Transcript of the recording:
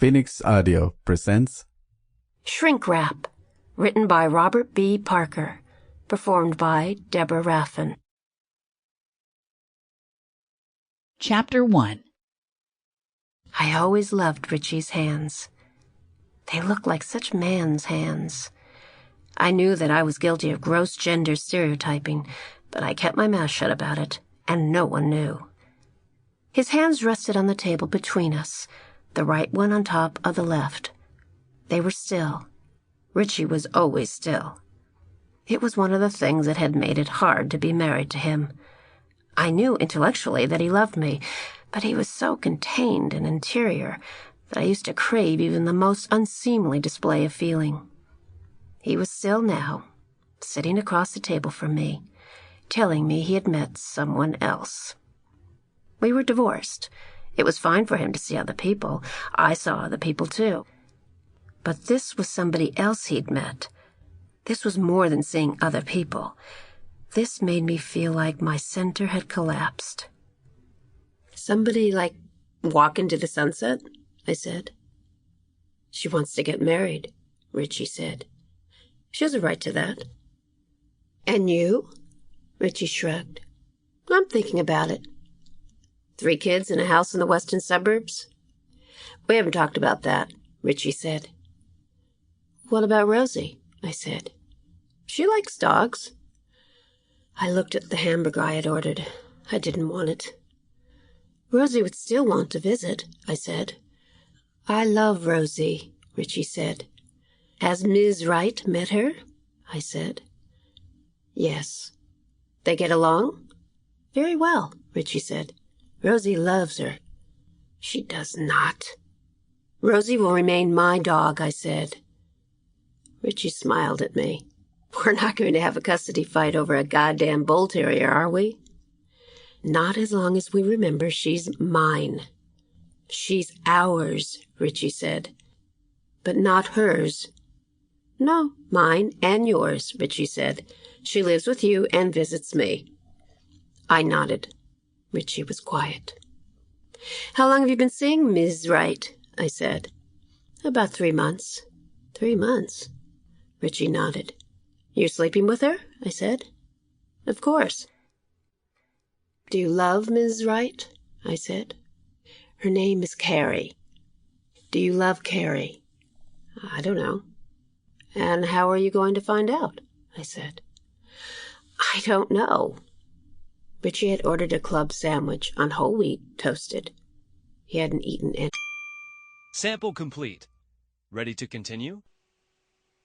Phoenix Audio presents Shrink Wrap, written by Robert B. Parker, performed by Deborah Raffin. Chapter 1. I always loved Richie's hands. They looked like such man's hands. I knew that I was guilty of gross gender stereotyping, but I kept my mouth shut about it, and no one knew. His hands rested on the table between us, the right one on top of the left. They were still. Richie was always still. It was one of the things that had made it hard to be married to him. I knew intellectually that he loved me, but he was so contained and interior that I used to crave even the most unseemly display of feeling. He was still now, sitting across the table from me, telling me he had met someone else. We were divorced. It was fine for him to see other people. I saw other people, too. But this was somebody else he'd met. This was more than seeing other people. This made me feel like my center had collapsed. "Somebody, like, walk into the sunset?" I said. "She wants to get married," Richie said. "She has a right to that." "And you?" Richie shrugged. "I'm thinking about it. 3 kids and a house in the western suburbs?" "We haven't talked about that," Richie said. "What about Rosie?" I said. "She likes dogs." I looked at the hamburger I had ordered. I didn't want it. "Rosie would still want to visit," I said. "I love Rosie," Richie said. "Has Ms. Wright met her?" I said. "Yes." "They get along?" "Very well," Richie said. "Rosie loves her." "She does not." "Rosie will remain my dog," I said. Richie smiled at me. "We're not going to have a custody fight over a goddamn bull terrier, are we?" "Not as long as we remember she's mine." "She's ours," Richie said. "But not hers." "No, mine and yours," Richie said. "She lives with you and visits me." I nodded. Richie was quiet. "How long have you been seeing Ms. Wright?" I said. "About 3 months." 3 months? Richie nodded. "You're sleeping with her?" I said. "Of course." "Do you love Ms. Wright?" I said. "Her name is Carrie." "Do you love Carrie?" "I don't know." "And how are you going to find out?" I said. "I don't know." Richie had ordered a club sandwich on whole wheat, toasted. He hadn't eaten any. Sample complete. Ready to continue?